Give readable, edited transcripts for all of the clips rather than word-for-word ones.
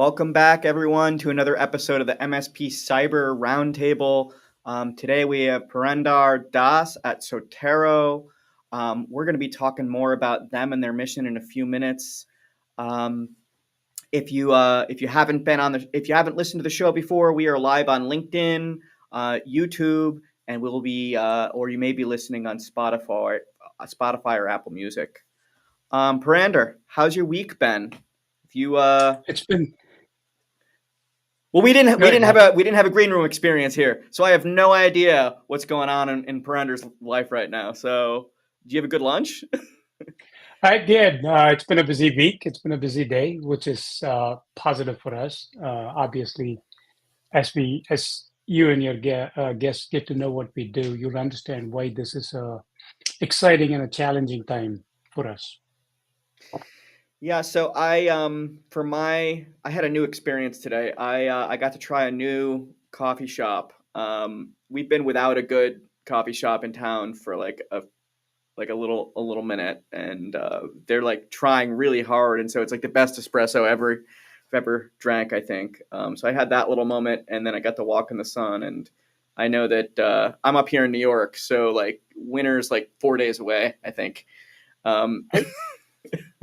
Welcome back, everyone, to another episode of the MSP Cyber Roundtable. Today we have Purandar Das at Sotero. We're going to be talking more about them and their mission in a few minutes. If you haven't listened to the show before, we are live on LinkedIn, YouTube, and we'll be or you may be listening on Spotify or Apple Music. Purandar, how's your week been? If you It's been Well, we didn't good. have a green room experience here, so I have no idea what's going on in Purandar's life right now. So, do you have a good lunch? I did. It's been a busy week. It's been a busy day, which is positive for us. Obviously, as you and your guests get to know what we do, you'll understand why this is a exciting and a challenging time for us. Yeah, so I had a new experience today. I got to try a new coffee shop. We've been without a good coffee shop in town for like a little minute, and they're like trying really hard, and so it's like the best espresso I've ever drank, I think. So I had that little moment, and then I got to walk in the sun, and I know that I'm up here in New York, so like winter's like 4 days away, I think. Um,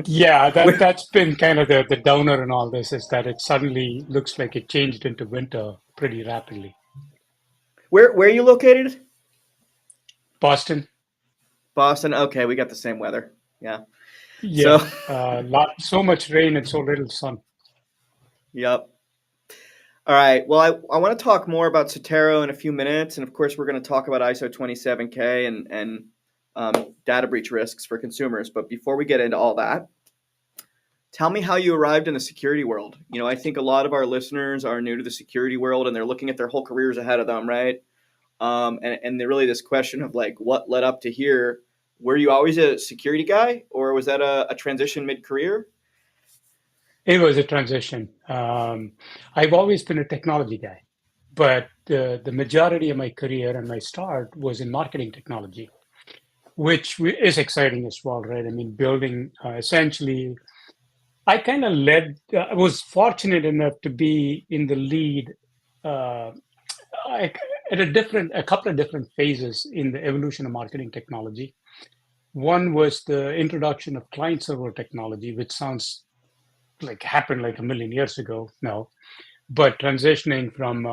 Yeah, that's been kind of the downer in all this is that it suddenly looks like it changed into winter pretty rapidly. where are you located? Boston, Boston. Okay, we got the same weather. Yeah. So, yeah, so much rain and so little sun. yep. All right. Well, I want to talk more about Sotero in a few minutes, and of course, we're going to talk about ISO 27K and data breach risks for consumers. But before we get into all that, tell me how you arrived in the security world. I think a lot of our listeners are new to the security world, and they're looking at their whole careers ahead of them, right? And they're really this question of like, what led up to here? Were you always a security guy, or was that a transition mid-career? It was a transition. I've always been a technology guy, but the majority of my career and my start was in marketing technology, which is exciting as well, right? I mean, building essentially, I kind of I was fortunate enough to be in the lead uh, I, at a couple of different phases in the evolution of marketing technology. One was the introduction of client server technology, which sounds like happened like a million years ago now, but transitioning from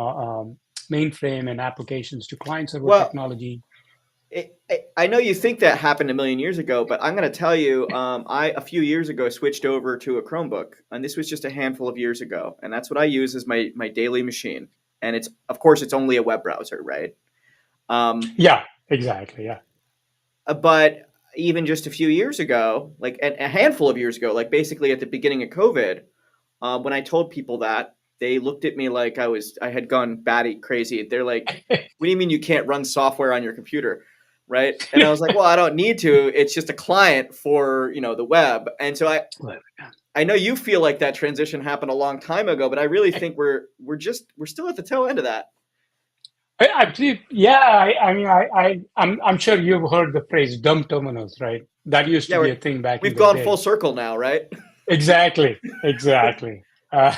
mainframe and applications to client server Well, technology. I know you think that happened a million years ago, but I'm going to tell you, I a few years ago switched over to a Chromebook, and this was just a handful of years ago, and that's what I use as my daily machine. And it's of course it's only a web browser, right? Um, Yeah, exactly. Yeah. but even just a few years ago, like a handful of years ago, like basically at the beginning of COVID, when I told people that, they looked at me like I had gone batty crazy. They're like, "What do you mean you can't run software on your computer?" Right? And I was like, "Well, I don't need to. It's just a client for the web." And so I know you feel like that transition happened a long time ago, but I really think we're still at the tail end of that. I believe, yeah. I'm sure you've heard the phrase "dumb terminals," right? That used to Yeah, be a thing back in we've the gone full day. circle now, right? Exactly, exactly. Uh,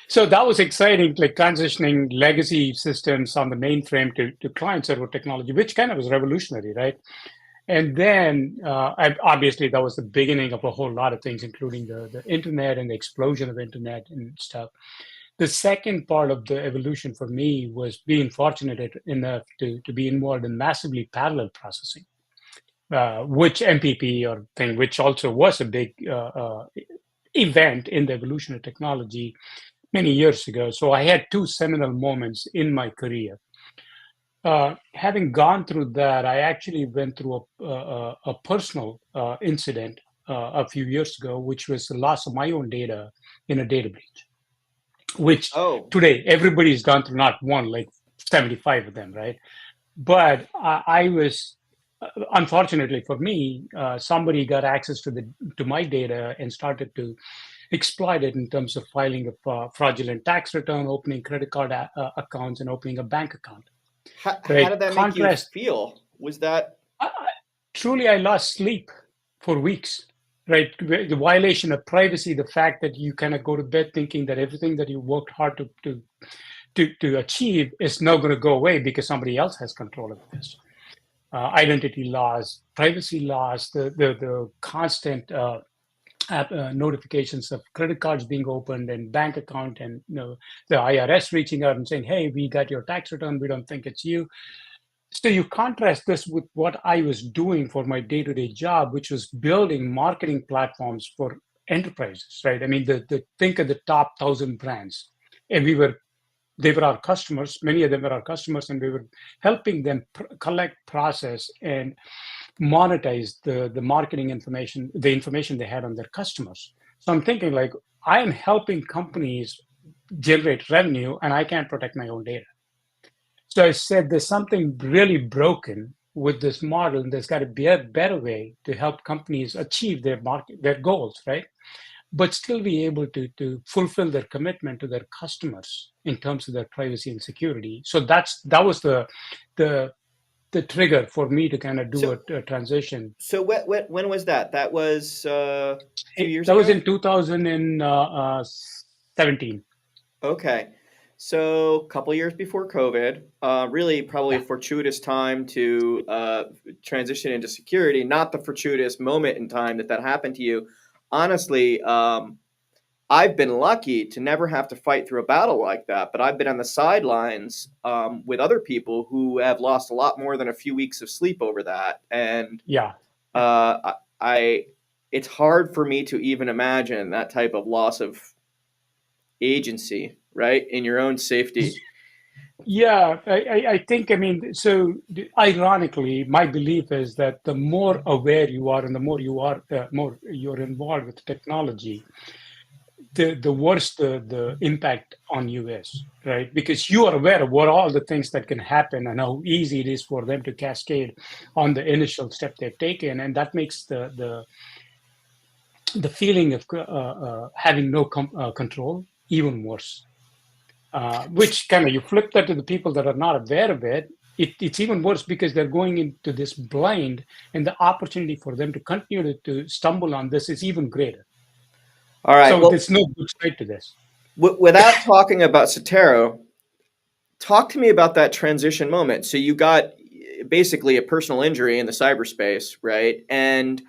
so that was exciting, like transitioning legacy systems on the mainframe to client server technology, which kind of was revolutionary, right? And then, obviously, that was the beginning of a whole lot of things, including the internet and the explosion of internet and stuff. The second part of the evolution for me was being fortunate enough to be involved in massively parallel processing, which MPP or thing, which also was a big event in the evolution of technology many years ago. So I had two seminal moments in my career. Having gone through that, I actually went through a personal incident a few years ago, which was the loss of my own data in a data breach, which Oh, today everybody's gone through, not one, like 75 of them, right? But I was, unfortunately for me, somebody got access to my data and started to exploit it in terms of filing a fraudulent tax return, opening credit card accounts, and opening a bank account. how Right? did that make you Contrast. feel? Was that Truly, I lost sleep for weeks. right? The violation of privacy, the fact that you kind of go to bed thinking that everything that you worked hard to achieve is now going to go away because somebody else has control of this. Identity laws, privacy laws, the constant notifications of credit cards being opened and bank account, and the IRS reaching out and saying, "Hey, we got your tax return. We don't think it's you." So you contrast this with what I was doing for my day-to-day job, which was building marketing platforms for enterprises, right? I mean, think of the top 1,000 brands, and they were our customers. Many of them were our customers, and we were helping them collect, process, and monetize the marketing information, the information they had on their customers. So I'm thinking like I am helping companies generate revenue, and I can't protect my own data. So I said there's something really broken with this model, and there's got to be a better way to help companies achieve their goals, right? But still be able to fulfill their commitment to their customers in terms of their privacy and security. So that was the the trigger for me to kind of do So a transition. so when was that? That was a few years That was ago. in 2017. Okay. So a couple years before COVID, really probably a Yeah, fortuitous time to transition into security. Not the fortuitous moment in time that happened to you. Honestly, I've been lucky to never have to fight through a battle like that, but I've been on the sidelines with other people who have lost a lot more than a few weeks of sleep over that, and yeah, yeah. I it's hard for me to even imagine that type of loss of agency, right, in your own safety. Yeah, I think, I mean, so ironically, my belief is that the more aware you are and the more you are, more you're involved with technology, the worse the impact on you is, right? Because you are aware of what all the things that can happen and how easy it is for them to cascade on the initial step they've taken, and that makes the feeling of having no control even worse. Which kind of you flip that to the people that are not aware of it, it's even worse because they're going into this blind, and the opportunity for them to continue to stumble on this is even greater. All right. So Well, there's no good side to this. without talking about Sotero, talk to me about that transition moment. So you got basically a personal injury in the cyberspace, right? And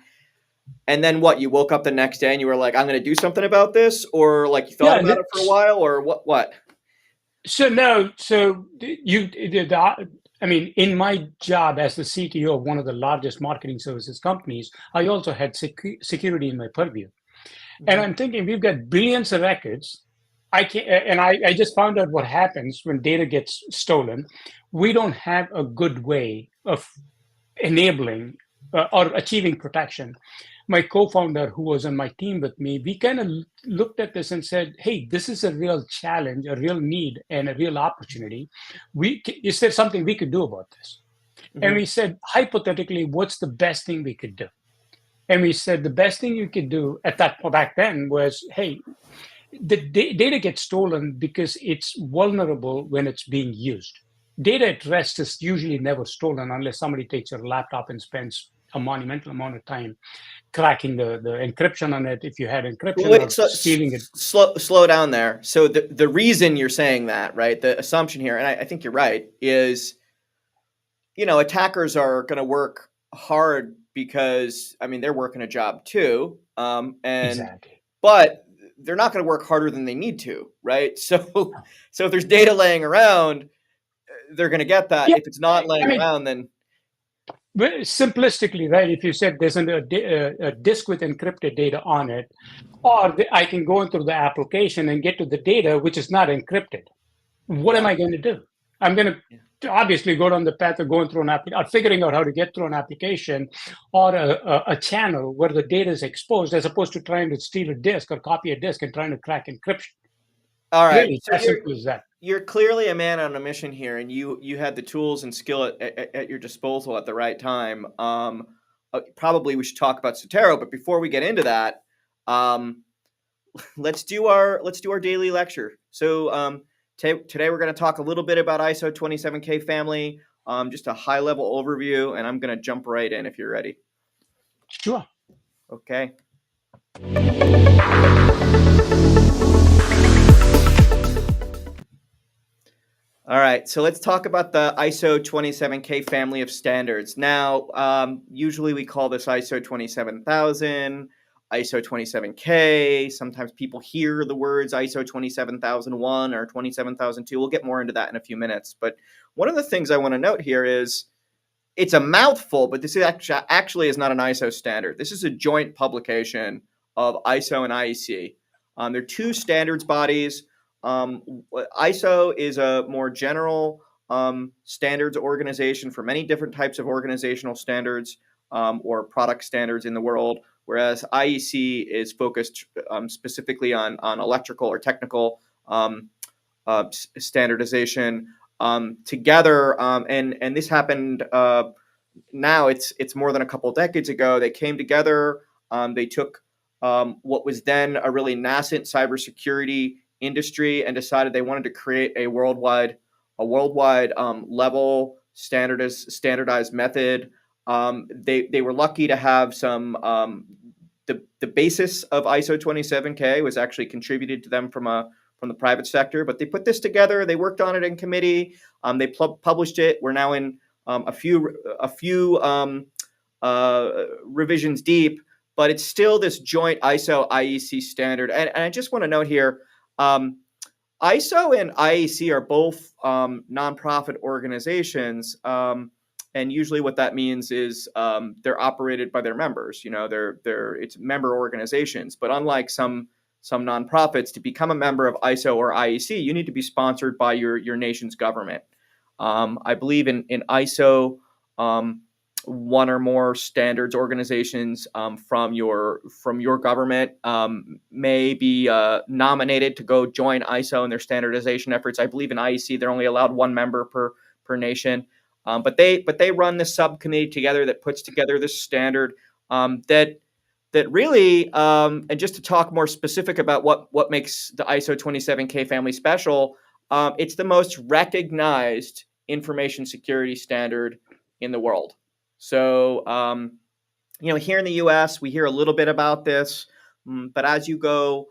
then what? You woke up the next day and you were like, "I'm going to do something about this," or like you thought Yeah. about it for a while, or what? What? So no. So I mean, in my job as the CTO of one of the largest marketing services companies, I also had security in my purview. And Mhm. I'm thinking we've got billions of records. I can and I just found out what happens when data gets stolen. We don't have a good way of enabling or achieving protection. My co-founder, who was on my team with me, we kind of looked at this and said, "Hey, this is a real challenge, a real need, and a real opportunity. Is there something we could do about this?" And Mhm. we said, hypothetically, what's the best thing we could do? And we said the best thing you could do at that back then was, hey, the data gets stolen because it's vulnerable when it's being used. Data at rest is usually never stolen unless somebody takes your laptop and spends a monumental amount of time cracking the encryption on it, if you had Well, encryption, wait, or stealing it. slow down there. So the reason you're saying that, right? The assumption here, and I think you're right, is attackers are going to work hard because I mean they're working a job too, and Exactly. but they're not going to work harder than they need to, right? So if there's data laying around, they're going to get that. Yeah. If it's not I laying mean, around, then simplistically, right? If you said there's a disk with encrypted data on it, or I can go into the application and get to the data which is not encrypted, what am yeah, I going to do? I'm going yeah. to obviously go down the path of going through an application, or figuring out how to get through an application, or a channel where the data is exposed, as opposed to trying to steal a disk or copy a disk and trying to crack encryption. All right. Really, So as simple as that. you're clearly a man on a mission here, and you had the tools and skill at your disposal at the right time. Probably we should talk about Sotero, but before we get into that, um, let's do our daily lecture. So today we're going to talk a little bit about ISO 27K family, just a high level overview, and I'm going to jump right in if you're ready. Sure. Okay. All right, so let's talk about the ISO 27K family of standards. Now, usually we call this ISO 27000, ISO 27K. Sometimes people hear the words ISO 27001 or 27002. We'll get more into that in a few minutes. But one of the things I want to note here is it's a mouthful, but this is actually is not an ISO standard. This is a joint publication of ISO and IEC. They're two standards bodies. ISO is a more general standards organization for many different types of organizational standards or product standards in the world, whereas IEC is focused specifically on electrical or technical standardization. Together, and this happened now. It's more than a couple of decades ago. They came together. They took what was then a really nascent cybersecurity industry and decided they wanted to create a worldwide level standardized method. They were lucky to have some. The basis of ISO 27K was actually contributed to them from the private sector, but they put this together. They worked on it in committee. They published it. We're now in a few revisions deep, but it's still this joint ISO IEC standard. And I just want to note here, ISO and IEC are both nonprofit organizations. And usually what that means is they're operated by their members. You know, it's member organizations. But unlike some nonprofits, to become a member of ISO or IEC, you need to be sponsored by your nation's government. I believe in ISO, one or more standards organizations from your government may be nominated to go join ISO in their standardization efforts. I believe in IEC they're only allowed one member per nation, but they run this subcommittee together that puts together this standard that really, and just to talk more specific about what makes the ISO 27K family special, it's the most recognized information security standard in the world. So, here in the U.S., we hear a little bit about this, but as you go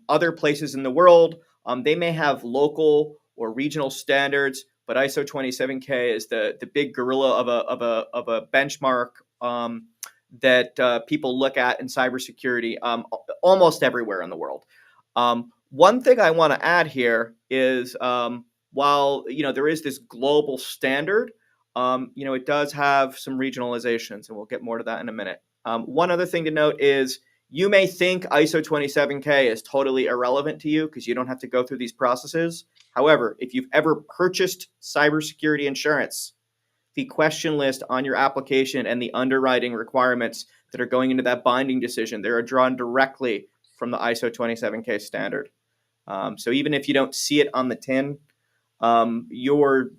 other places in the world, they may have local or regional standards, but ISO 27K is the big gorilla of a benchmark that people look at in cybersecurity almost everywhere in the world. One thing I want to add here is while there is this global standard, it does have some regionalizations, and we'll get more to that in a minute. One other thing to note is you may think ISO 27K is totally irrelevant to you because you don't have to go through these processes. However, if you've ever purchased cybersecurity insurance, the question list on your application and the underwriting requirements that are going into that binding decision, they are drawn directly from the ISO 27K standard. So even if you don't see it on the tin, your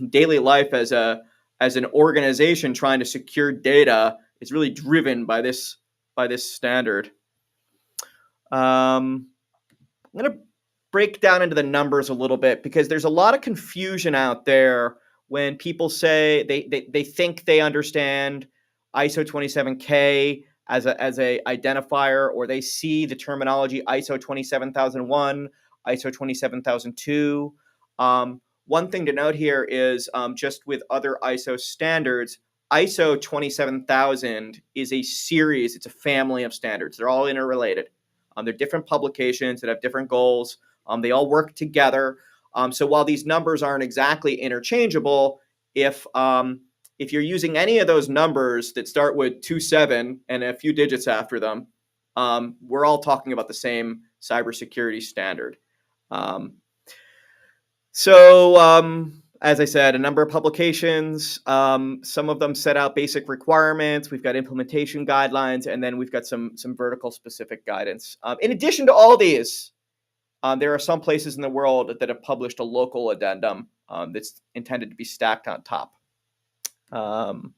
daily life as an organization trying to secure data is really driven by this standard. I'm going to break down into the numbers a little bit because there's a lot of confusion out there when people say they think they understand ISO 27K as a identifier, or they see the terminology ISO 27001, ISO 27002. One thing to note here is just with other ISO standards, ISO 27000 is a series, it's a family of standards. They're all interrelated. They're different publications that have different goals. They all work together. So while these numbers aren't exactly interchangeable, if you're using any of those numbers that start with 27 and a few digits after them, we're all talking about the same cybersecurity standard. As I said, a number of publications. Some of them set out basic requirements. We've got implementation guidelines, and then we've got some vertical specific guidance. In addition to all these, there are some places in the world that have published a local addendum that's intended to be stacked on top. I'm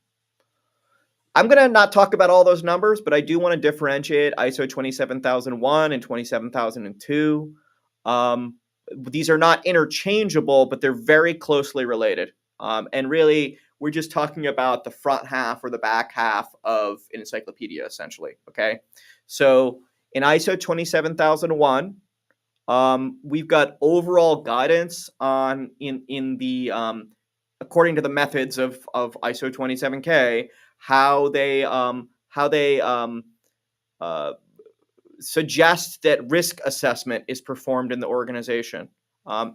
going to not talk about all those numbers, but I do want to differentiate ISO 27001 and 27002. These are not interchangeable, but they're very closely related. And really, we're just talking about the front half or the back half of an encyclopedia, essentially. Okay, so in ISO 27001, we've got overall guidance on in the according to the methods of ISO 27K, how they uh, suggest that risk assessment is performed in the organization.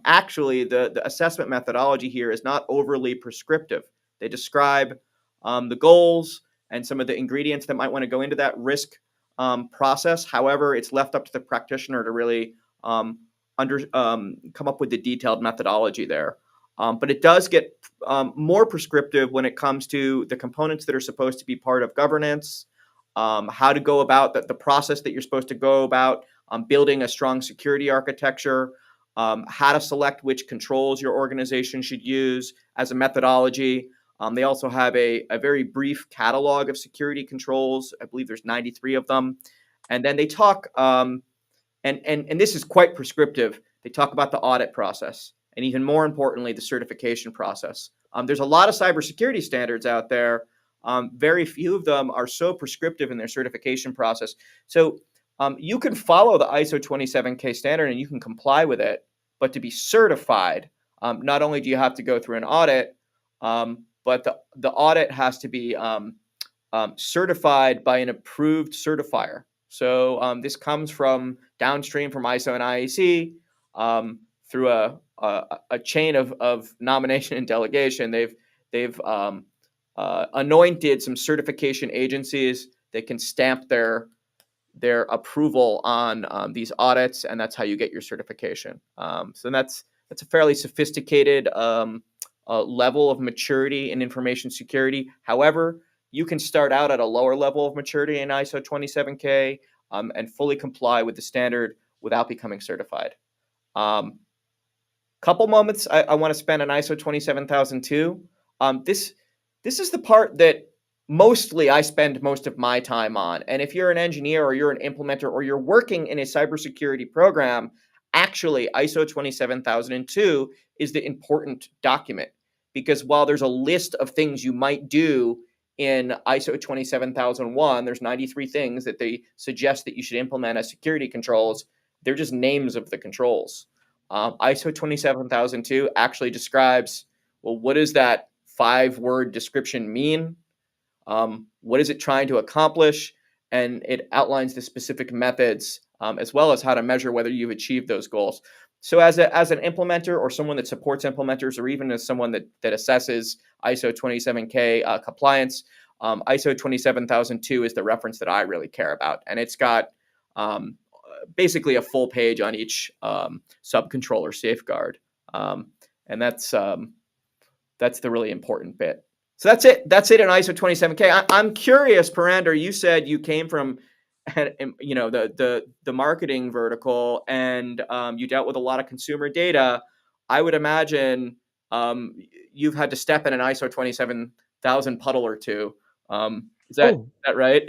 Actually, the assessment methodology here is not overly prescriptive. They describe the goals and some of the ingredients that might want to go into that risk process. However, it's left up to the practitioner to really come up with the detailed methodology there. But it does get more prescriptive when it comes to the components that are supposed to be part of governance, how to go about the process that you're supposed to go about building a strong security architecture, how to select which controls your organization should use as a methodology. They also have a very brief catalog of security controls. I believe there's 93 of them. And then they talk, and this is quite prescriptive, they talk about the audit process, and even more importantly, the certification process. There's a lot of cybersecurity standards out there. Very few of them are so prescriptive in their certification process. So you can follow the ISO 27K standard and you can comply with it, but to be certified, not only do you have to go through an audit, but the audit has to be certified by an approved certifier. So this comes from downstream from ISO and IEC through a chain of nomination and delegation. They've anointed some certification agencies that can stamp their approval on these audits, and that's how you get your certification. So that's a fairly sophisticated level of maturity in information security. However, you can start out at a lower level of maturity in ISO 27K and fully comply with the standard without becoming certified. Couple moments I want to spend on ISO 27002. This is the part that mostly I spend most of my time on. And if you're an engineer or you're an implementer or you're working in a cybersecurity program, actually ISO 27002 is the important document, because while there's a list of things you might do in ISO 27001, there's 93 things that they suggest that you should implement as security controls. They're just names of the controls. ISO 27002 actually describes, well, what does that 5-word description mean? What is it trying to accomplish? And it outlines the specific methods as well as how to measure whether you've achieved those goals. So as an implementer or someone that supports implementers, or even as someone that assesses ISO 27K compliance, ISO 27002 is the reference that I really care about. And it's got basically a full page on each subcontroller safeguard. And that's the really important bit. So that's it. That's it in ISO 27K. I'm curious, Purandar, you said you came from the marketing vertical, and you dealt with a lot of consumer data. I would imagine you've had to step in an ISO 27000 puddle or two. Is that right?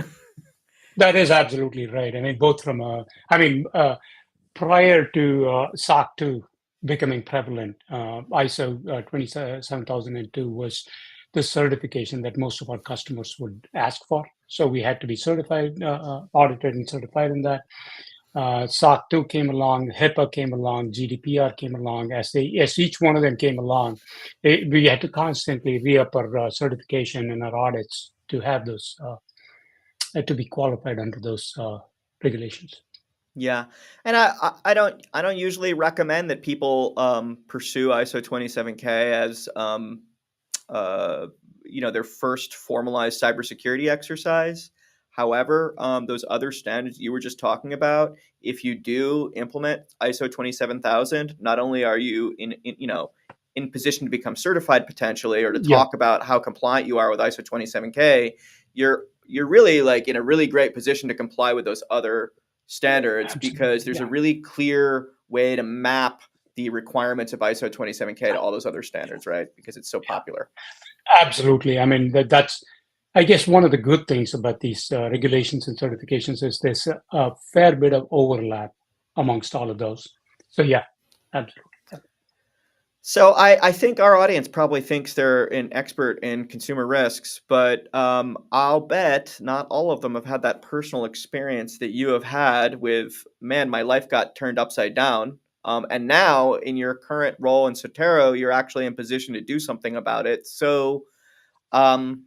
That is absolutely right. I mean, both from prior to SOC 2 becoming prevalent, ISO 27002 was the certification that most of our customers would ask for. So we had to be certified, audited and certified in that. SOC 2 came along, HIPAA came along, GDPR came along. As each one of them came along, we had to constantly re-up our certification and our audits to have those, to be qualified under those regulations. Yeah, and I don't usually recommend that people pursue ISO 27K as their first formalized cybersecurity exercise. However, those other standards you were just talking about, if you do implement ISO 27000, not only are you in position to become certified potentially, or to talk about how compliant you are with ISO 27K, you're really like in a really great position to comply with those other standards. Absolutely. Because there's a really clear way to map the requirements of ISO 27K to all those other standards, right? Because it's so popular. Absolutely. I mean, that's, I guess, one of the good things about these regulations and certifications is there's a fair bit of overlap amongst all of those. So yeah, absolutely. So I think our audience probably thinks they're an expert in consumer risks, but I'll bet not all of them have had that personal experience that you have had with, man, my life got turned upside down. And now in your current role in Sotero, you're actually in position to do something about it. So um,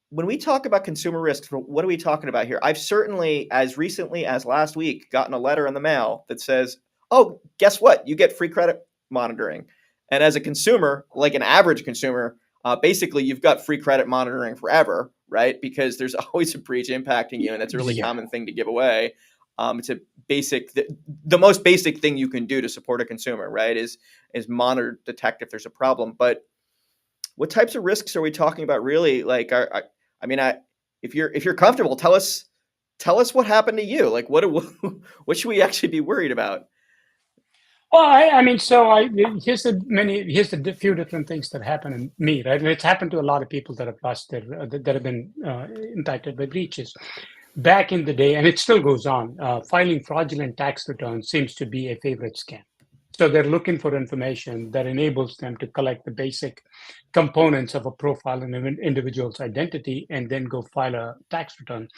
when we talk about consumer risks, what are we talking about here? I've certainly, as recently as last week, gotten a letter in the mail that says, "Oh, guess what? You get free credit monitoring." And as a consumer, like an average consumer, basically you've got free credit monitoring forever, right? Because there's always a breach impacting you, and that's a really Yeah. common thing to give away. It's a basic, the most basic thing you can do to support a consumer, right? Is monitor, detect if there's a problem, but what types of risks are we talking about really? Like, I mean, if you're comfortable, tell us what happened to you. Like, what should we actually be worried about? Well, I mean, so here's the few different things that happen in me, right? And it's happened to a lot of people that have lost their that have been impacted by breaches. Back in the day, and it still goes on, filing fraudulent tax returns seems to be a favorite scam. So they're looking for information that enables them to collect the basic components of a profile in an individual's identity and then go file a tax return.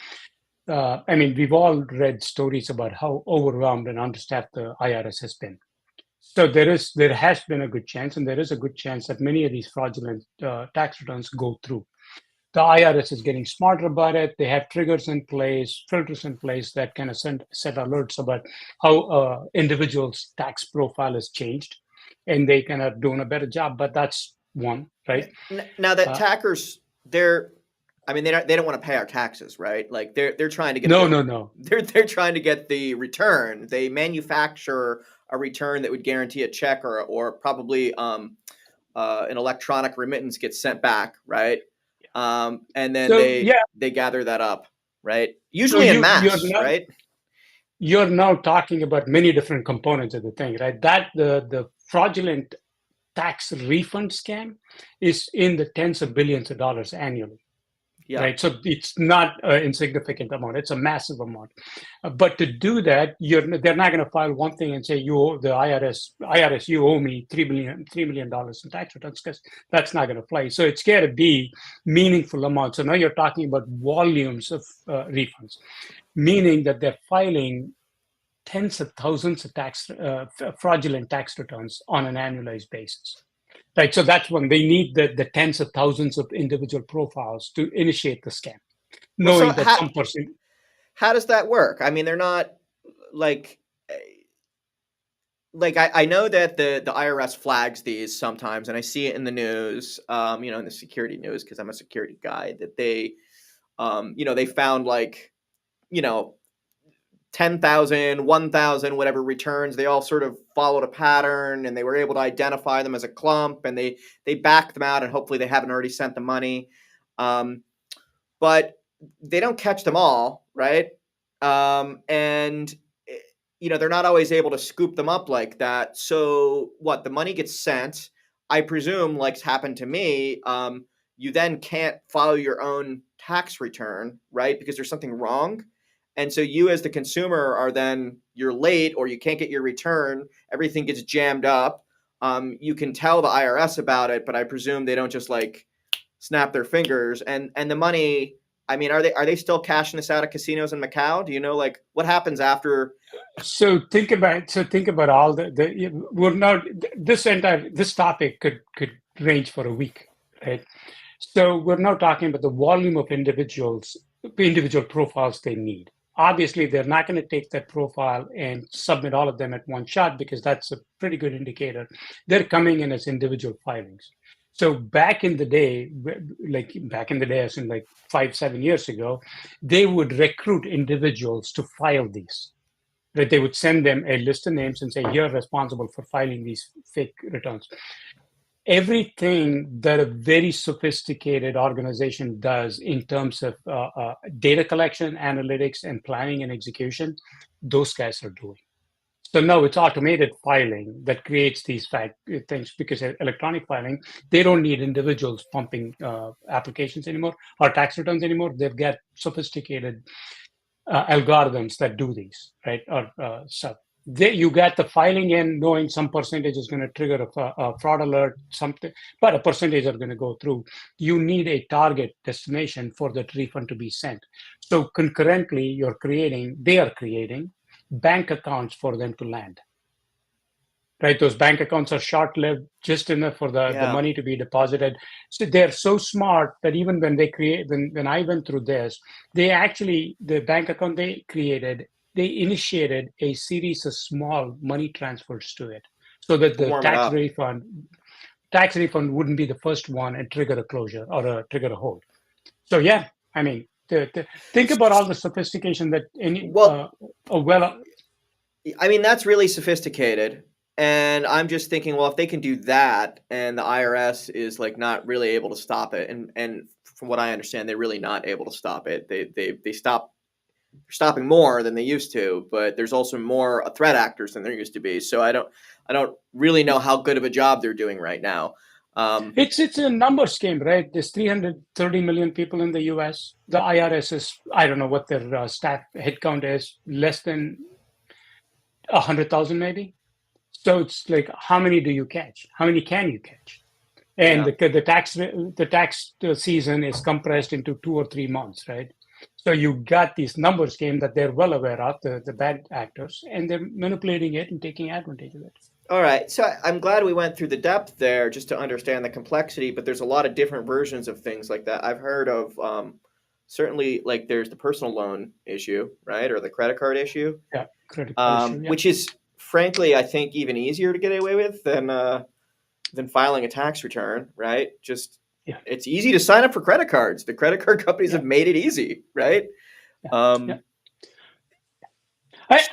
I mean, we've all read stories about how overwhelmed and understaffed the IRS has been. So there has been a good chance, and there is a good chance that many of these fraudulent tax returns go through. The IRS is getting smarter about it. They have triggers in place, filters in place that kind of set alerts about how individuals' tax profile has changed, and they kind of doing a better job. But that's one, right? Now that Uh, tackers, they're, I mean, they don't want to pay our taxes, right? Like they're trying to get no, the no, no. they're trying to get the return. They manufacture a return that would guarantee a check or probably an electronic remittance gets sent back, right? And then So yeah, they gather that up, right? so Usually in mass, now right? talking about many different components of the thing, right? That the fraudulent tax refund scam is in the tens of billions of dollars annually, Yeah. right? So it's not an insignificant amount; it's a massive amount. But to do that, they're not going to file one thing and say you owe the IRS you owe me $3 million in tax returns, because that's not going to fly. So it's got to be meaningful amounts. So now you're talking about volumes of refunds, meaning that they're filing tens of thousands of fraudulent tax returns on an annualized basis. Right, so that's when they need the tens of thousands of individual profiles to initiate the scam, Well, so knowing that some person. how does that work? I mean, they're not like I know that the IRS flags these sometimes, and I see it in the news, in the security news because I'm a security guy. That they, they found like, you know, 10,000, 1,000, whatever returns. They all sort of followed a pattern, and they were able to identify them as a clump, and they backed them out, and hopefully they haven't already sent the money. Um, but they don't catch them all, right? And they're not always able to scoop them up like that. So what? The money gets sent. I presume, like's happened to me. You then can't follow your own tax return, right? Because there's something wrong. And so you, as the consumer, are then you're late or you can't get your return. Everything gets jammed up. You can tell the IRS about it, but I presume they don't just like snap their fingers. And the money, I mean, are they still cashing this out of casinos in Macau? Do you know like what happens after? Think about all the we're not this topic could range for a week, right? So we're now talking about the volume of individual profiles they need. Obviously, they're not going to take that profile and submit all of them at one shot, because that's a pretty good indicator. They're coming in as individual filings. So back in the day, as in like 5, 7 years ago, they would recruit individuals to file these. Right? They would send them a list of names and say, "You're responsible for filing these fake returns." Everything that a very sophisticated organization does in terms of data collection, analytics, and planning and execution, those guys are doing. So no, it's automated filing that creates these things, because electronic filing, they don't need individuals pumping applications anymore or tax returns anymore. They've got sophisticated algorithms that do these, right? Or stuff. You got the filing in, knowing some percentage is going to trigger a fraud alert, something, but a percentage are going to go through. You need a target destination for that refund to be sent. So concurrently, they are creating bank accounts for them to land. Right, those bank accounts are short-lived, just enough for the Yeah. money to be deposited. So they're so smart that even when they create, when I went through this, the bank account they created, they initiated a series of small money transfers to it, so that To the warm it up. tax refund wouldn't be the first one and trigger a closure or trigger a hold. So yeah, I mean, think about all the sophistication that any Well, well, I mean, that's really sophisticated. And I'm just thinking, well, if they can do that and the IRS is like not really able to stop it, and from what I understand, they're really not able to stop it. They're stopping more than they used to, but there's also more threat actors than there used to be. So I don't really know how good of a job they're doing right now. Um, it's a numbers game, right? There's 330 million people in the U.S. The IRS is, I don't know what their staff headcount is, less than 100,000 maybe. So it's like, how many do you catch? How many can you catch? And yeah. the tax season is compressed into 2 or 3 months, right? So you got these numbers game that they're well aware of, the bad actors, and they're manipulating it and taking advantage of it. All right. So I'm glad we went through the depth there just to understand the complexity, but there's a lot of different versions of things like that. I've heard of certainly like there's the personal loan issue, right? Or the credit card issue, Yeah, credit card issue. Yeah, which is frankly, I think, even easier to get away with than filing a tax return, right? Just yeah, it's easy to sign up for credit cards. The credit card companies yeah, have made it easy, right? yeah, yeah. Um,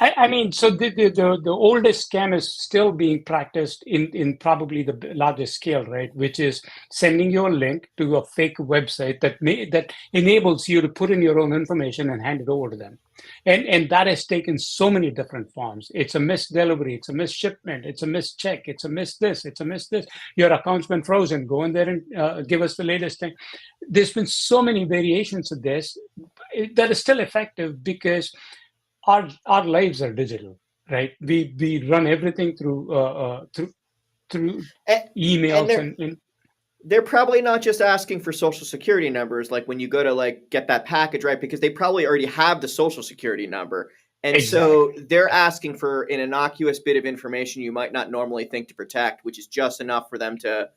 I mean, so the oldest scam is still being practiced in probably the largest scale, right? Which is sending you a link to a fake website that enables you to put in your own information and hand it over to them, and that has taken so many different forms. It's a missed delivery, it's a missed shipment, it's a missed check, it's a missed this, it's a missed this. Your account's been frozen. Go in there and give us the latest thing. There's been so many variations of this that is still effective because our lives are digital, right? We run everything through and, and emails they're and they're probably not just asking for social security numbers like when you go to like get that package, right? Because they probably already have the social security number. And so exactly. they're asking for an innocuous bit of information you might not normally think to protect, which is just enough for them to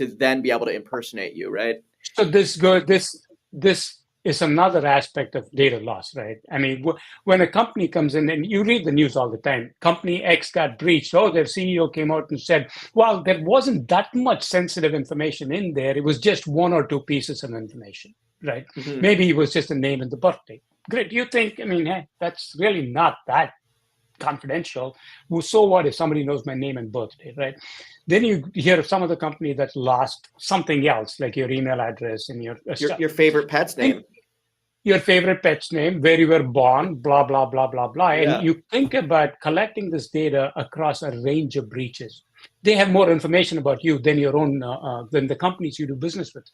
then be able to impersonate you, right? So this is another aspect of data loss, right? I mean, when a company comes in, and you read the news all the time, company X got breached. Oh, their CEO came out and said, well, there wasn't that much sensitive information in there. It was just one or two pieces of information, right? Mm-hmm. Maybe it was just a name and the birthday. Great. You think, I mean, hey, that's really not that confidential. Well, so what if somebody knows my name and birthday, right? Then you hear of some other company that lost something else, like your email address and your stuff. Your favorite pet's Think name. your favorite pet's name, where you were born, blah, blah, blah, blah, blah. And Yeah. you think about collecting this data across a range of breaches. They have more information about you than than the companies you do business with.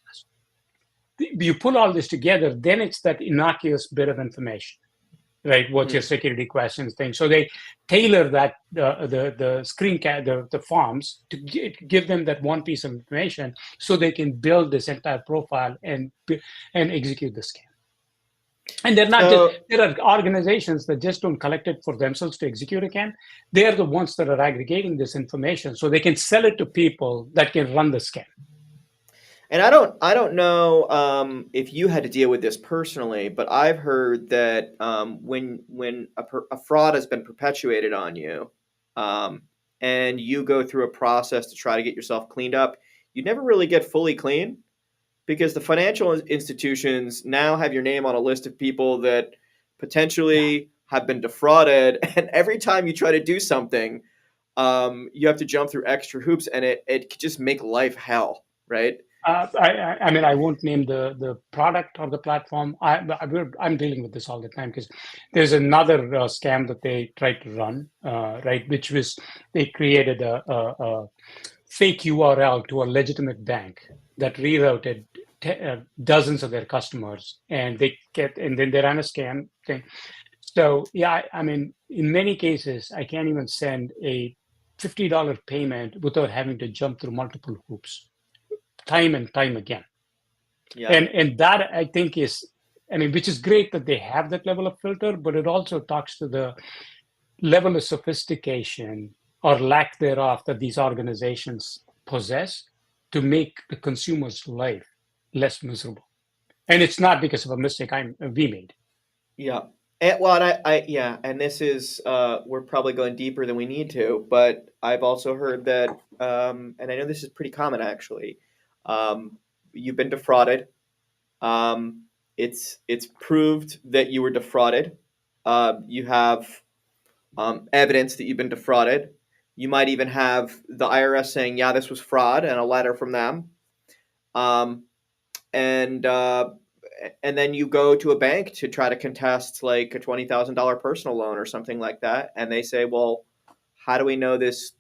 You put all this together, then it's that innocuous bit of information, right? What's your Mm-hmm. security questions thing? So they tailor that the screen the forms to give them that one piece of information, so they can build this entire profile and execute the scam. And they're not just So there are organizations that just don't collect it for themselves to execute a scam. They're the ones that are aggregating this information so they can sell it to people that can run the scam. And I don't know if you had to deal with this personally, but I've heard that when a fraud has been perpetuated on you, um, and you go through a process to try to get yourself cleaned up, you never really get fully clean because the financial institutions now have your name on a list of people that Yeah. potentially have been defrauded, and every time you try to do something, you have to jump through extra hoops, and it could just make life hell, right? I mean, I won't name the product or the platform. I'm dealing with this all the time because there's another scam that they tried to run, right? Which was they created a fake URL to a legitimate bank that rerouted dozens of their customers, and then they ran a scam thing. So yeah, I mean, in many cases, I can't even send a $50 payment without having to jump through multiple hoops, time and time again. Yeah. And that I think is, I mean, which is great that they have that level of filter, but it also talks to the level of sophistication or lack thereof that these organizations possess to make the consumer's life less miserable. And it's not because of a mistake we made. Yeah. And yeah, and this is we're probably going deeper than we need to, but I've also heard that, and I know this is pretty common actually. Um, you've been defrauded. Um, it's proved that you were defrauded. You have evidence that you've been defrauded. You might even have the IRS saying, "Yeah, this was fraud," and a letter from them. Um, and and then you go to a bank to try to contest like a $20,000 personal loan or something like that, and they say, "Well, how do we know this?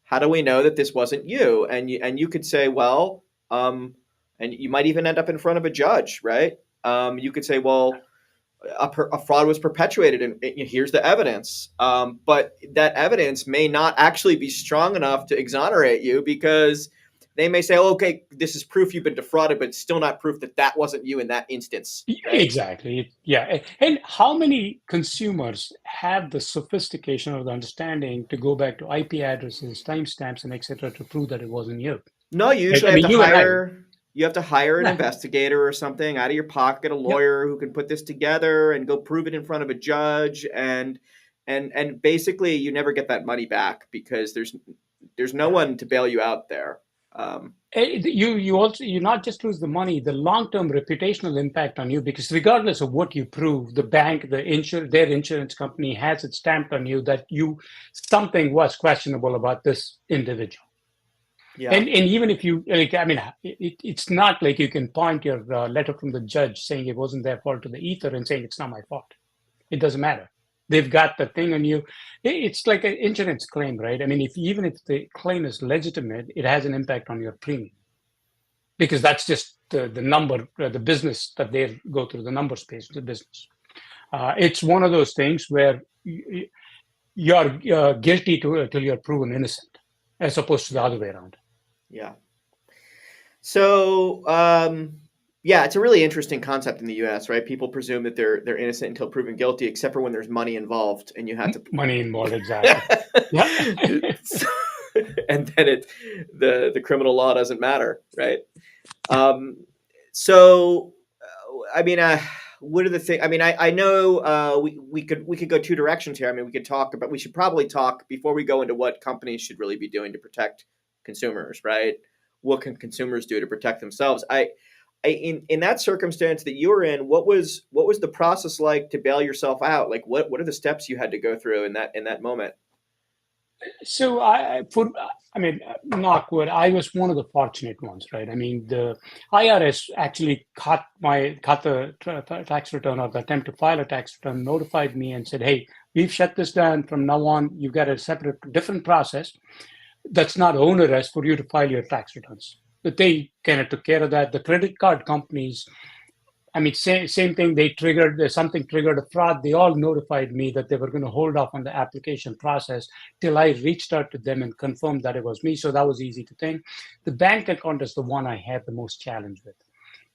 How do we know that this wasn't you?" And you could say, "Well," and you might even end up in front of a judge, right? You could say, "Well, a fraud was perpetuated, and here's the evidence." But that evidence may not actually be strong enough to exonerate you because they may say, oh, okay, this is proof you've been defrauded, but it's still not proof that that wasn't you in that instance, right? Exactly. Yeah. And how many consumers have the sophistication or the understanding to go back to IP addresses, timestamps, and etc. to prove that it wasn't you? No, you Right? usually I have mean, to you and I. hire you have to hire an Nah, investigator or something out of your pocket, a yep. lawyer who can put this together and go prove it in front of a judge, and basically you never get that money back because there's no one to bail you out there. Um, You not just lose the money, the long-term reputational impact on you, because regardless of what you prove, the bank, their insurance company has it stamped on you that something was questionable about this individual. yeah, And even if you like, I mean, it's not like you can point your letter from the judge saying it wasn't their fault to the ether and saying it's not my fault. It doesn't matter. They've got the thing on you. It's like an insurance claim, right? I mean, even if the claim is legitimate, it has an impact on your premium because that's just the number, the business that they go through, the number space, the business. It's one of those things where you're guilty till you're proven innocent, as opposed to the other way around. yeah. So, yeah, it's a really interesting concept in the U.S., right? People presume that they're innocent until proven guilty, except for when there's money involved, and you have to. Money involved, exactly. Yeah. And then the criminal law doesn't matter, right? Um, so, I mean, what are the things? I mean, I know we could go two directions here. I mean, we should probably talk before we go into what companies should really be doing to protect consumers, right? What can consumers do to protect themselves? In that circumstance that you were in, what was the process like to bail yourself out? Like, what are the steps you had to go through in that moment? So I mean, knock wood, I was one of the fortunate ones, right? I mean, the IRS actually caught the tax return or the attempt to file a tax return, notified me and said, "Hey, we've shut this down. From now on, you've got a separate, different process that's not onerous for you to file your tax returns." But they kind of took care of that. The credit card companies, I mean, same thing. Something triggered a fraud. They all notified me that they were going to hold off on the application process till I reached out to them and confirmed that it was me. So that was easy to think. The bank account is the one I had the most challenge with.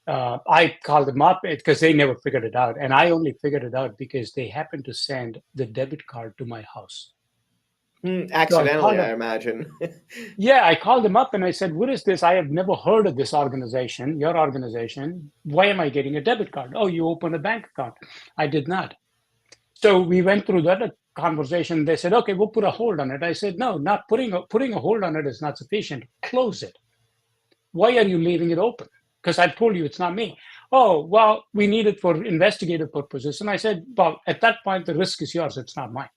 I called them up because they never figured it out, and I only figured it out because they happened to send the debit card to my house. So I Accidentally, called I up. imagine. Yeah, I called them up and I said, "What is this? I have never heard of this organization, your organization. Why am I getting a debit card?" "Oh, you opened a bank account." I did not. So we went through that conversation. They said, "Okay, we'll put a hold on it." I said, "No, not putting a hold on it is not sufficient. Close it. Why are you leaving it open? Because I told you it's not me." "Oh, well, we need it for investigative purposes." And I said, "Well, at that point, the risk is yours. It's not mine,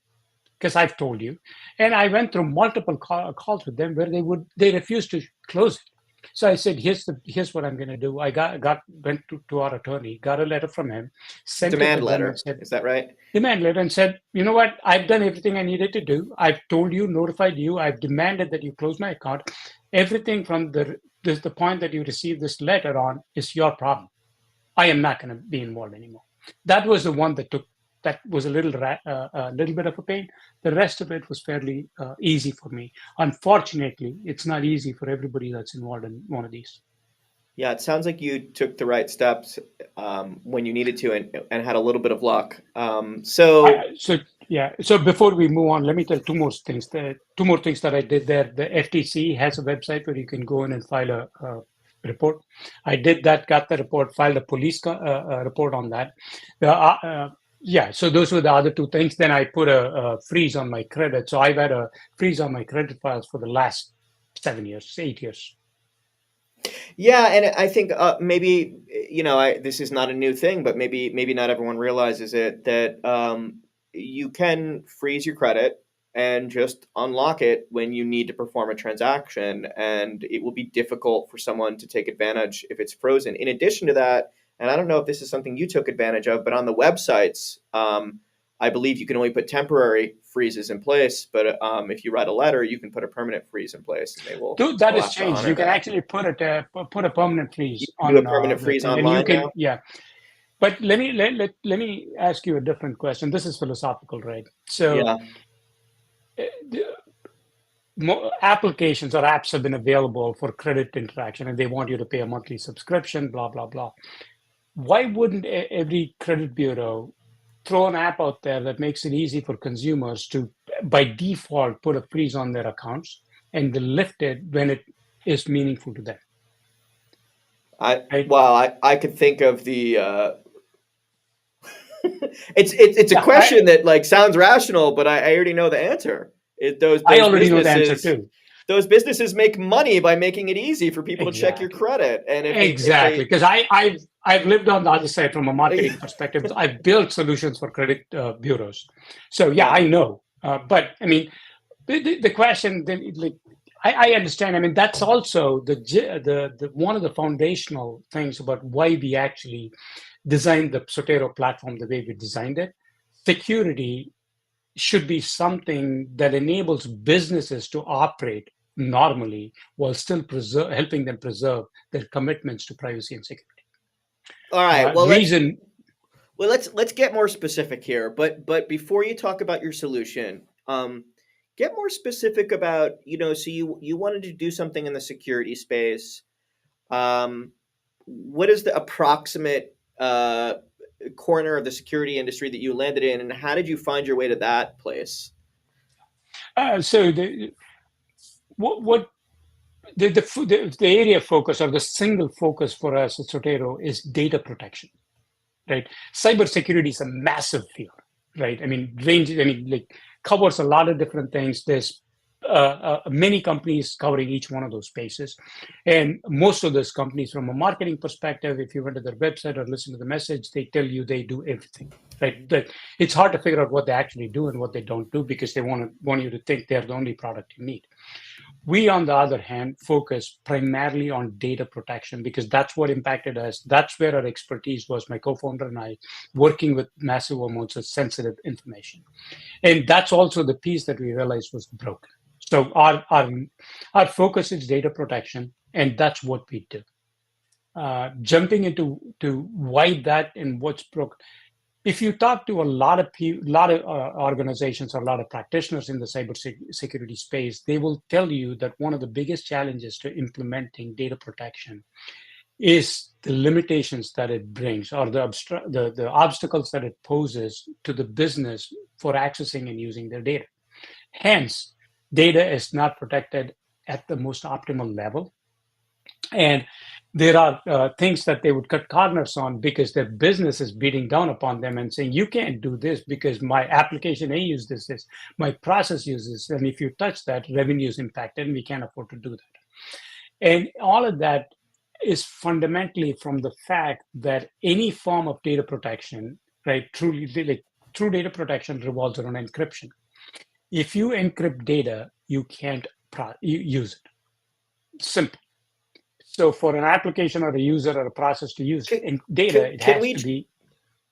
because I've told you." And I went through multiple calls with them where they refused to close it. So I said, here's what I'm going to do. I went to our attorney, got a letter from him, sent it to Demand them and letter, said, is that right? demand letter, and said, "You know what? I've done everything I needed to do. I've told you, notified you. I've demanded that you close my account. Everything from the point that you received this letter on is your problem. I am not going to be involved anymore." That was the one that took that was a little bit of a pain. The rest of it was fairly easy for me. Unfortunately, it's not easy for everybody that's involved in one of these. Yeah, it sounds like you took the right steps when you needed to, and had a little bit of luck. So yeah. So before we move on, let me tell two more things. The two more things that I did there. The FTC has a website where you can go in and file a report. I did that, got the report, filed a police report on that. Yeah. So those were the other two things. Then I put a freeze on my credit. So I've had a freeze on my credit files for the last 7 years, 8 years. Yeah, and I think maybe this is not a new thing, but maybe not everyone realizes it that you can freeze your credit and just unlock it when you need to perform a transaction, and it will be difficult for someone to take advantage if it's frozen. In addition to that, and I don't know if this is something you took advantage of, but on the websites, I believe you can only put temporary freezes in place, but if you write a letter, you can put a permanent freeze in place, and Dude, that they'll has have to changed. honor You can that. actually put a permanent You freeze can do a on permanent the freeze thing, and you online can, now. yeah. But let me ask you a different question. This is philosophical, right? So Yeah. the applications or apps have been available for credit interaction, and they want you to pay a monthly subscription, blah blah blah. Why wouldn't every credit bureau throw an app out there that makes it easy for consumers to, by default, put a freeze on their accounts and they lift it when it is meaningful to them, right? I could think of the it's a Yeah, question that like sounds rational, but I already know the answer. Those I already know the answer too. those businesses make money by making it easy for people to check your Exactly. credit, and if Exactly. they Because I've lived on the other side from a marketing perspective. I've built solutions for credit bureaus. So yeah, yeah. I know. But I mean, the question then, like, I understand. I mean, that's also the one of the foundational things about why we actually designed the Sotero platform the way we designed it. Security should be something that enables businesses to operate normally while still helping them preserve their commitments to privacy and security. All right. Reason, Let's get more specific here. But before you talk about your solution, get more specific about So you wanted to do something in the security space. Um, what is the approximate corner of the security industry that you landed in, and how did you find your way to that place? so what the area of focus or the single focus for us at Sotero is data protection, right? Cybersecurity is a massive field, right? I mean, like covers a lot of different things. There's many companies covering each one of those spaces, and most of those companies, from a marketing perspective, if you went to their website or listen to the message, they tell you they do everything, right? That it's hard to figure out what they actually do and what they don't do because they want you to think they're the only product you need. We, on the other hand, focus primarily on data protection because that's what impacted us. That's where our expertise was, my co-founder and I, working with massive amounts of sensitive information. And that's also the piece that we realized was broken. So our focus is data protection, and that's what we do. Jumping into why that and what's broken, if you talk to a lot of organizations or a lot of practitioners in the cybersecurity space, they will tell you that one of the biggest challenges to implementing data protection is the limitations that it brings or the obstacles that it poses to the business for accessing and using their data. Hence, data is not protected at the most optimal level. And there are things that they would cut corners on because their business is beating down upon them and saying, you can't do this because my application A uses this, my process uses, and if you touch that, revenue is impacted, and we can't afford to do that. And all of that is fundamentally from the fact that any form of data protection, right, truly like true data protection revolves around encryption. If you encrypt data, you can't use it. Simple. So for an application or a user or a process to use Can, data, can, it can has we to be.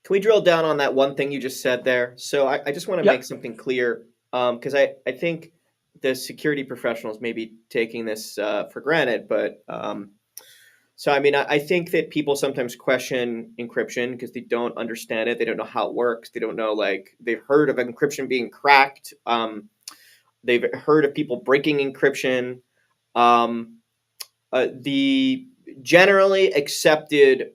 can we drill down on that one thing you just said there? So I just want to make Yep. something clear, because I think the security professionals may be taking this for granted, but So, I mean, I think that people sometimes question encryption because they don't understand it. They don't know how it works. They don't know, like, they've heard of encryption being cracked. They've heard of people breaking encryption. Um, the generally accepted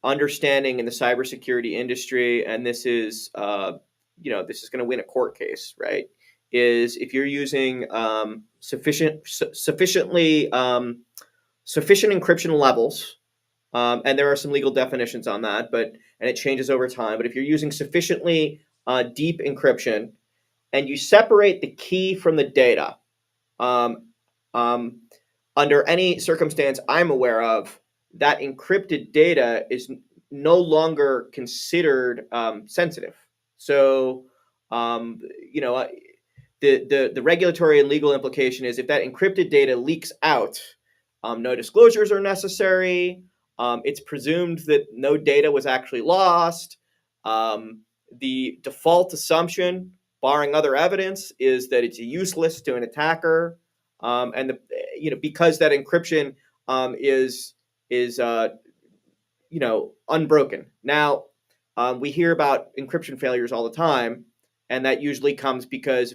understanding in the cybersecurity industry, and this is, this is going to win a court case, right? Is if you're using sufficient encryption levels, and there are some legal definitions on that, and it changes over time. But if you're using sufficiently deep encryption and you separate the key from the data, um, um, under any circumstance I'm aware of, that encrypted data is no longer considered sensitive. So, um, you know, uh, the regulatory and legal implication is if that encrypted data leaks out, no disclosures are necessary. It's presumed that no data was actually lost. Um, the default assumption, barring other evidence, is that it's useless to an attacker, and because that encryption is unbroken. Now, we hear about encryption failures all the time, and that usually comes because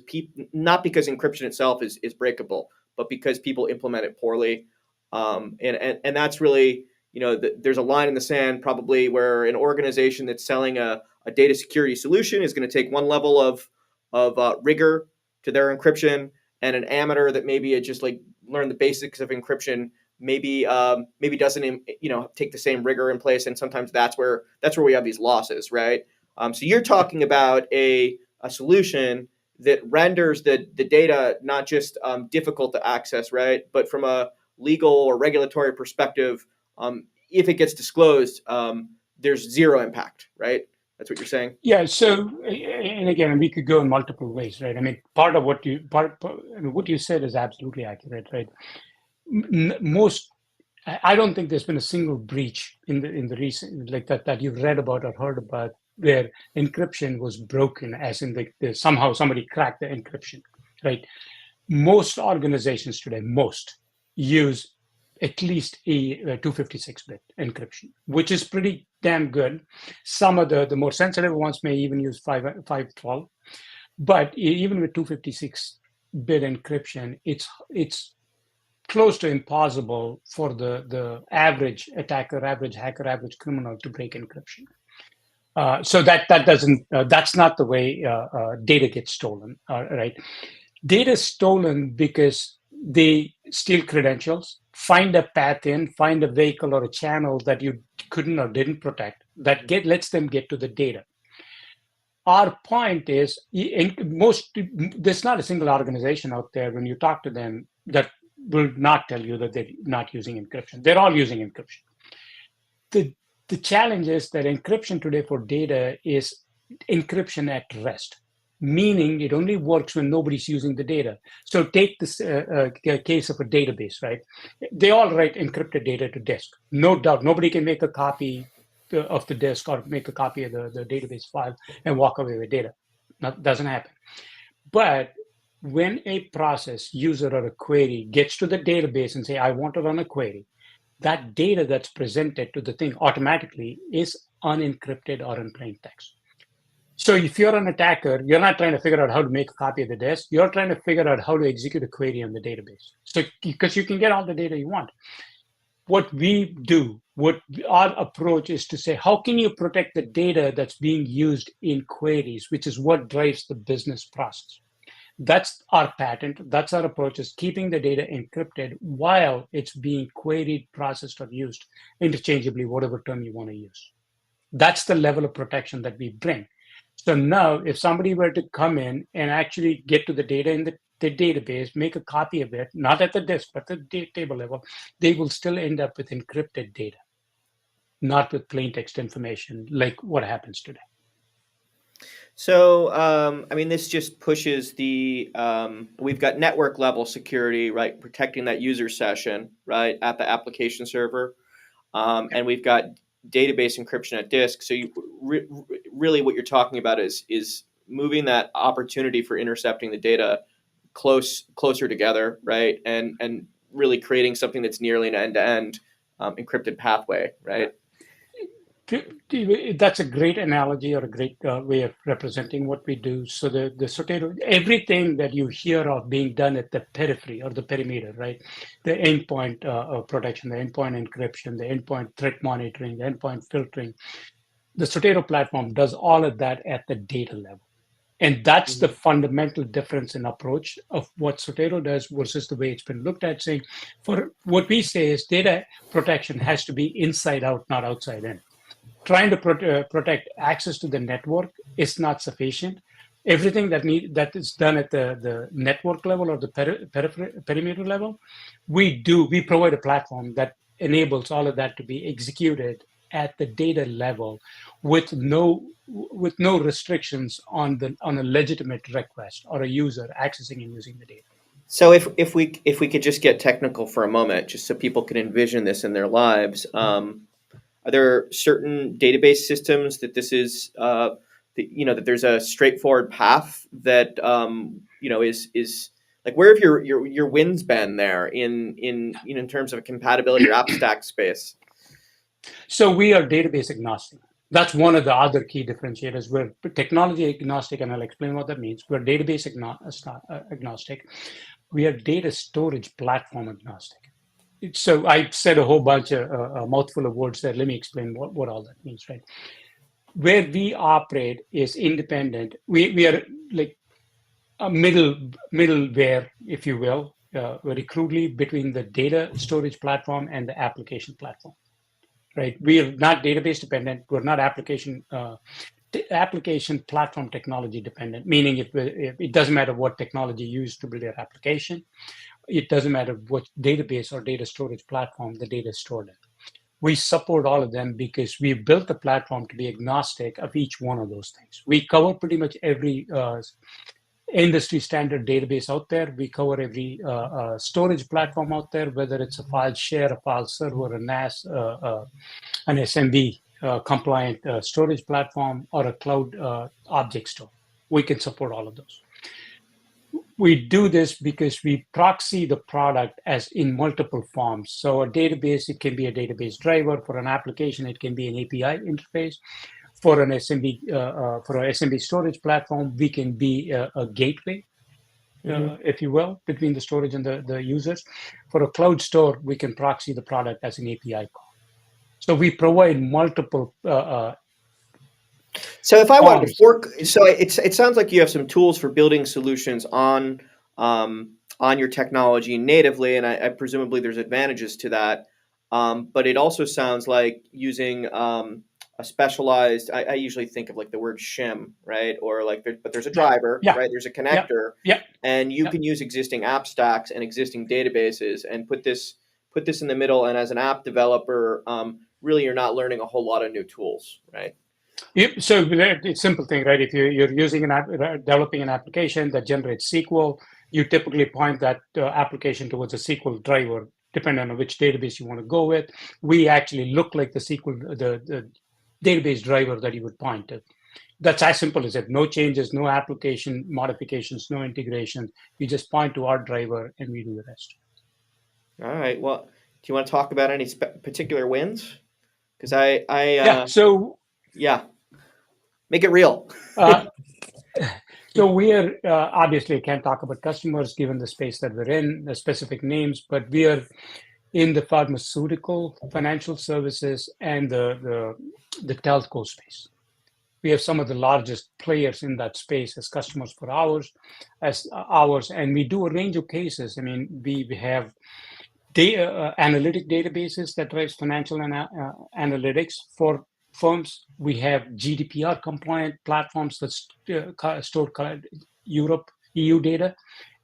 not because encryption itself is breakable, but because people implement it poorly. And that's really, there's a line in the sand probably where an organization that's selling a data security solution is going to take one level of rigor to their encryption, and an amateur that maybe had just like learned the basics of encryption maybe doesn't take the same rigor in place, and sometimes that's where we have these losses, right? So you're talking about a solution that renders the data not just difficult to access, right, but from a legal or regulatory perspective, if it gets disclosed, there's zero impact, right? That's what you're saying. Yeah. So, and again, we could go in multiple ways, right? I mean, part of I mean, what you said is absolutely accurate, right? Most, I don't think there's been a single breach in the recent like that you've read about or heard about where encryption was broken, as in somehow somebody cracked the encryption, right? Most organizations today, use at least a 256-bit encryption, which is pretty damn good. Some of the more sensitive ones may even use 512, but even with 256-bit encryption, it's close to impossible for the average attacker, average hacker, average criminal to break encryption. So that doesn't that's not the way data gets stolen, right? Data is stolen because they steal credentials, find a path in, find a vehicle or a channel that you couldn't or didn't protect, that lets them get to the data. Our point is, there's not a single organization out there when you talk to them that will not tell you that they're not using encryption. They're all using encryption. The, the challenge is that encryption today for data is encryption at rest, meaning it only works when nobody's using the data. So take this case of a database, right? They all write encrypted data to disk. No doubt, nobody can make a copy of the disk or make a copy of the database file and walk away with data. That doesn't happen. But when a process, user, or a query gets to the database and say, I want to run a query, that data that's presented to the thing automatically is unencrypted or in plain text. So if you're an attacker, you're not trying to figure out how to make a copy of the disk. You're trying to figure out how to execute a query on the database. So because you can get all the data you want. What we do, what our approach is to say, how can you protect the data that's being used in queries, which is what drives the business process. That's our patent. That's our approach, is keeping the data encrypted while it's being queried, processed, or used interchangeably, whatever term you want to use. That's the level of protection that we bring. So now, if somebody were to come in and actually get to the data in the database, make a copy of it, not at the disk, but the table level, they will still end up with encrypted data, not with plain text information like what happens today. So, I mean, this just pushes we've got network level security, right? Protecting that user session, right, at the application server. And we've got database encryption at disk. So, really what you're talking about is moving that opportunity for intercepting the data closer together, right? And really creating something that's nearly an end to end encrypted pathway, right? That's a great analogy or a great way of representing what we do. So the Sotero, everything that you hear of being done at the periphery or the perimeter, right? The endpoint protection, the endpoint encryption, the endpoint threat monitoring, the endpoint filtering. The Sotero platform does all of that at the data level. And that's the Mhm. fundamental difference in approach of what Sotero does versus the way it's been looked at, saying for what we say is data protection has to be inside out, not outside in. Trying to protect access to the network is not sufficient. Everything that is done at the network level or the perimeter level, we provide a platform that enables all of that to be executed at the data level with no restrictions on a legitimate request or a user accessing and using the data. So if we could just get technical for a moment, just so people can envision this in their lives, are there certain database systems that this is, that there's a straightforward path that is like, where have your wins been there in terms of compatibility or app stack space? So we are database agnostic. That's one of the other key differentiators. We're technology agnostic, and I'll explain what that means. We're database agnostic. We are data storage platform agnostic. So I said a whole bunch of a mouthful of words there. Let me explain what all that means, right? Where we operate is independent. We are like a middleware, if you will, very crudely between the data storage platform and the application platform, right? We are not database dependent. We're not application platform technology dependent, meaning if it doesn't matter what technology you use to build your application, it doesn't matter what database or data storage platform the data is stored in. We support all of them because we built the platform to be agnostic of each one of those things. We cover pretty much every industry standard database out there. We cover every storage platform out there, whether it's a file share, a file server, a NAS, an SMB compliant storage platform, or a cloud object store. We can support all of those. We do this because we proxy the product as in multiple forms. So a database, it can be a database driver. For an application, it can be an API interface. For an SMB storage platform, we can be a gateway, if you will, between the storage and the users. For a cloud store, we can proxy the product as an API call. So we provide multiple So if I wanted to forms. fork, so it sounds like you have some tools for building solutions on your technology natively, and I presumably there's advantages to that. But it also sounds like using a specialized. I usually think of like the word shim, right? Or like, but there's a Yeah, driver, yeah, right? There's a yeah, connector, yeah, and you yeah. can use existing app stacks and existing databases and put this in the middle. And as an app developer, really you're not learning a whole lot of new tools, right? Yep. So it's a simple thing, right? If you're using developing an application that generates SQL, you typically point that application towards a SQL driver, depending on which database you want to go with. We actually look like the SQL, the database driver that you would point to. That's as simple as it. No changes, no application modifications, no integration. You just point to our driver and we do the rest. All right. Well, do you want to talk about any particular wins? Because Yeah. yeah, make it real. Uh, So we are obviously can't talk about customers given the space that we're in, the specific names, but we are in the pharmaceutical, financial services, and the telco space. We have some of the largest players in that space as customers for ours, and we do a range of cases. I mean, we have analytic databases that drives financial analytics for firms. We have GDPR compliant platforms that store Europe EU data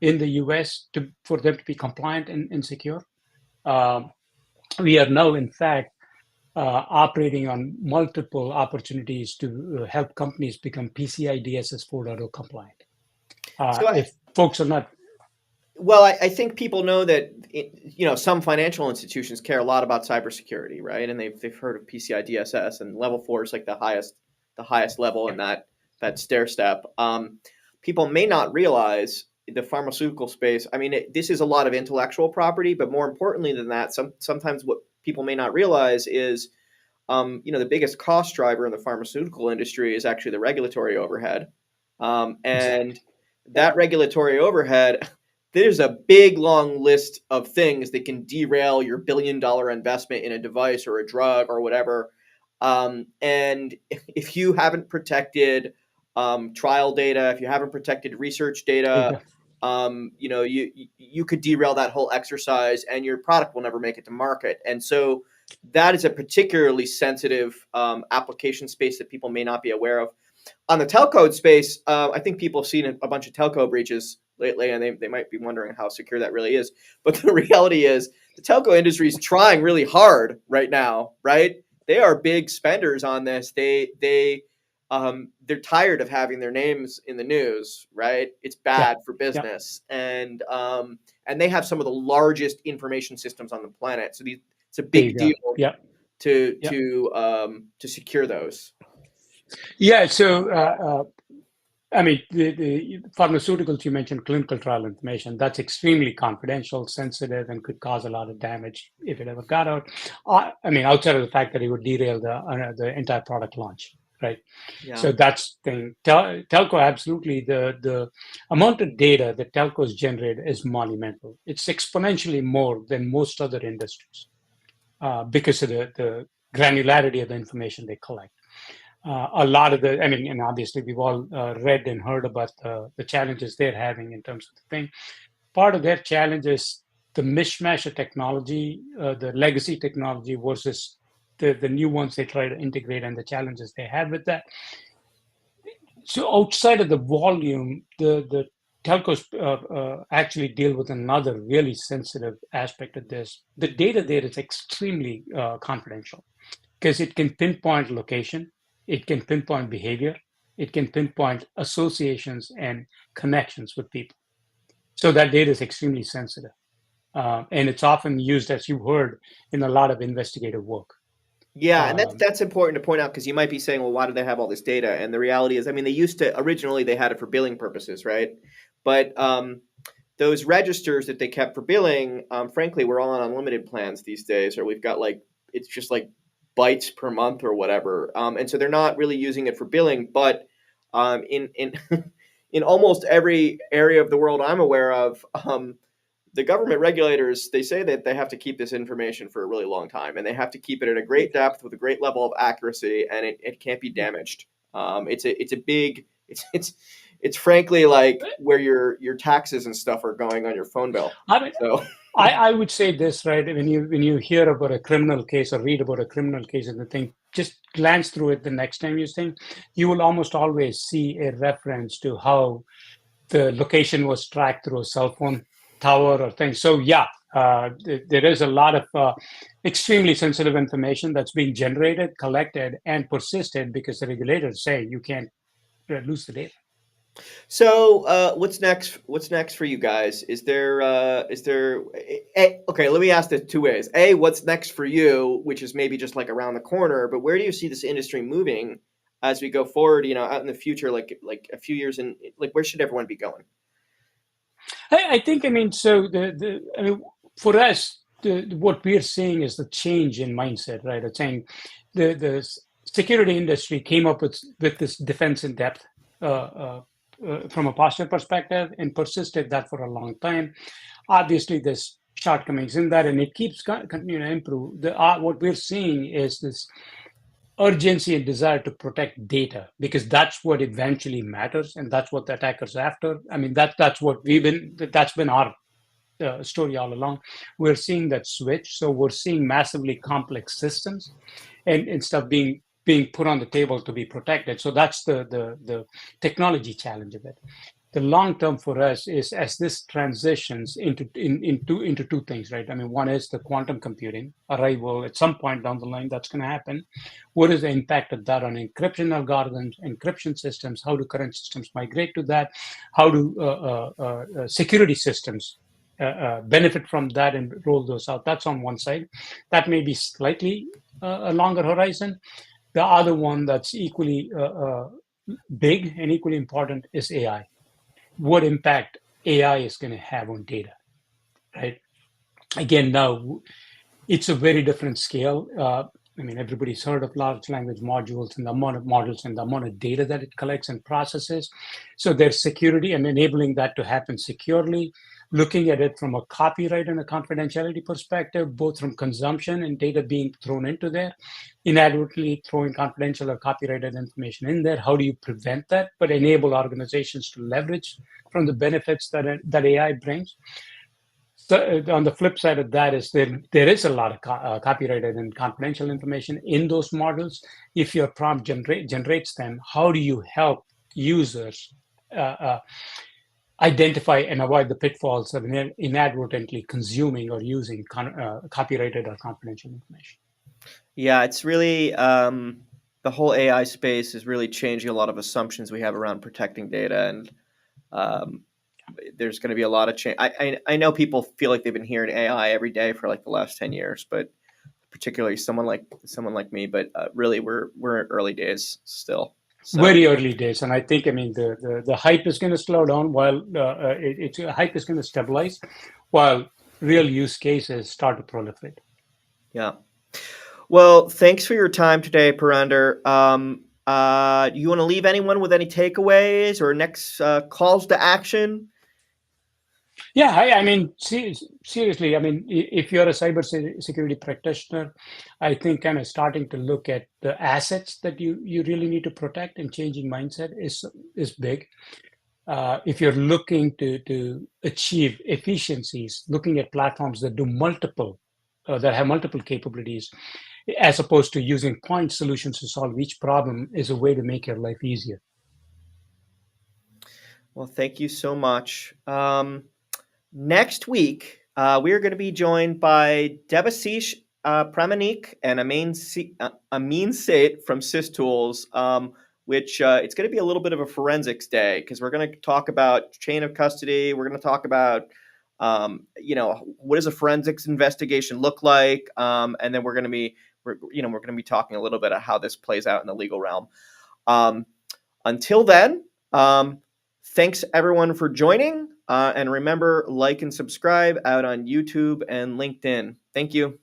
in the US for them to be compliant and secure. Um, we are now, in fact, operating on multiple opportunities to help companies become PCI DSS 4.0 compliant. So If folks are not, well, I think people know that some financial institutions care a lot about cybersecurity, right? And they've heard of PCI DSS, and level 4 is like the highest level in that stair step. People may not realize the pharmaceutical space. I mean, this is a lot of intellectual property, but more importantly than that, sometimes people may not realize is, the biggest cost driver in the pharmaceutical industry is actually the regulatory overhead. And Exactly. that regulatory overhead, there's a big long list of things that can derail your $1 billion investment in a device or a drug or whatever. And if you haven't protected trial data, if you haven't protected research There you data, go. you could derail that whole exercise, and your product will never make it to market. And so that is a particularly sensitive application space that people may not be aware of. On the telco space, I think people have seen a bunch of telco breaches lately, and they might be wondering how secure that really is. But the reality is, the telco industry is trying really hard right now, right? They are big spenders on this. They're tired of having their names in the news, right? It's Yeah. bad for Yeah. business, and they have some of the largest information systems on the planet. So it's a There you big go. deal Yeah. to Yeah. to secure those. Yeah. So, I mean, the pharmaceuticals, you mentioned clinical trial information. That's extremely confidential, sensitive, and could cause a lot of damage if it ever got out. I mean, outside of the fact that it would derail the entire product launch, right? Yeah. So that's the thing. Telco, absolutely. The amount of data that telcos generate is monumental. It's exponentially more than most other industries because of the granularity of the information they collect. A lot of I mean, and obviously we've all read and heard about the challenges they're having in terms of the thing. Part of their challenge is the mishmash of technology, the legacy technology versus the new ones they try to integrate and the challenges they have with that. So outside of the volume, the telcos actually deal with another really sensitive aspect of this. The data there is extremely confidential because it can pinpoint location, it can pinpoint behavior, it can pinpoint associations and connections with people. So that data is extremely sensitive. And it's often used, as you heard, in a lot of investigative work. Yeah, and that's Um, that's important to point out because you might be saying, well, why do they have all this data? And the reality is, I mean, they used to originally they had it for billing purposes, right? But those registers that they kept for billing, frankly, we're all on unlimited plans these days, or we've got like it's just like bytes per month or whatever, and so they're not really using it for billing. But in in almost every area of the world I'm aware of, the government regulators, they say that they have to keep this information for a really long time, and they have to keep it at a great depth with a great level of accuracy, and it can't be damaged. It's a big it's frankly like where your taxes and stuff are going on your phone bill. I mean, So I would say this, right? When you hear about a criminal case or read about a criminal case and the thing, just glance through it the next time you think, you will almost always see a reference to how the location was tracked through a cell phone tower or thing. So yeah, there is a lot of extremely sensitive information that's being generated, collected, and persisted because the regulators say you can't lose the data. what's next? What's next for you guys? Okay? Let me ask this two ways. A, what's next for you, which is maybe just like around the corner, but where do you see this industry moving as we go forward? Out in the future, like a few years in, like where should everyone be going? I think, I mean, so I mean, for us, what we're seeing is the change in mindset, right? It's saying the security industry came up with this defense in depth from a posture perspective and persisted that for a long time. Obviously, there's shortcomings in that, and it keeps continuing to improve. What we're seeing is this urgency and desire to protect data because that's what eventually matters, and that's what the attackers are after. I mean, that's been our story all along. We're seeing that switch, so we're seeing massively complex systems and stuff being put on the table to be protected. So that's the technology challenge of it. The long term for us is as this transitions into two things, right? I mean, one is the quantum computing arrival at some point down the line that's going to happen. What is the impact of that on encryption algorithms, encryption systems? How do current systems migrate to that? How do security systems benefit from that and roll those out? That's on one side. That may be slightly a longer horizon. The other one that's equally big and equally important is AI. What impact AI is going to have on data, right? Again, now It's a very different scale. I mean, everybody's heard of large language modules and the amount of models and the amount of data that it collects and processes. So there's security and enabling that to happen securely, looking at it from a copyright and a confidentiality perspective, both from consumption and data being thrown into there, inadvertently throwing confidential or copyrighted information in there. How do you prevent that, but enable organizations to leverage from the benefits that AI brings? So on the flip side of that is there is a lot of copyrighted and confidential information in those models. If your prompt generates them, how do you help users identify and avoid the pitfalls of inadvertently consuming or using copyrighted or confidential information? Yeah, it's really the whole AI space is really changing a lot of assumptions we have around protecting data, and um, there's going to be a lot of change. I know people feel like they've been hearing AI every day for like the last 10 years, but particularly someone like me. But really, we're in early days still. So Very early days, and I think, I mean, the hype is going to slow down while it's hype is going to stabilize, while real use cases start to proliferate. yeah. Well, thanks for your time today, Purandar. Do you want to leave anyone with any takeaways or next calls to action? Yeah, I mean, seriously, I mean, if you're a cybersecurity practitioner, I think kind of starting to look at the assets that you really need to protect and changing mindset is big. If you're looking to achieve efficiencies, looking at platforms that do multiple, that have multiple capabilities, as opposed to using point solutions to solve each problem, is a way to make your life easier. Well, thank you so much. Next week, we are going to be joined by Debasish Pramanik and Amin Sait from SysTools, which it's going to be a little bit of a forensics day because we're going to talk about chain of custody. We're going to talk about, what does a forensics investigation look like, and then we're going to be talking a little bit about how this plays out in the legal realm. Um, until then, thanks everyone for joining. And remember, like and subscribe out on YouTube and LinkedIn. Thank you.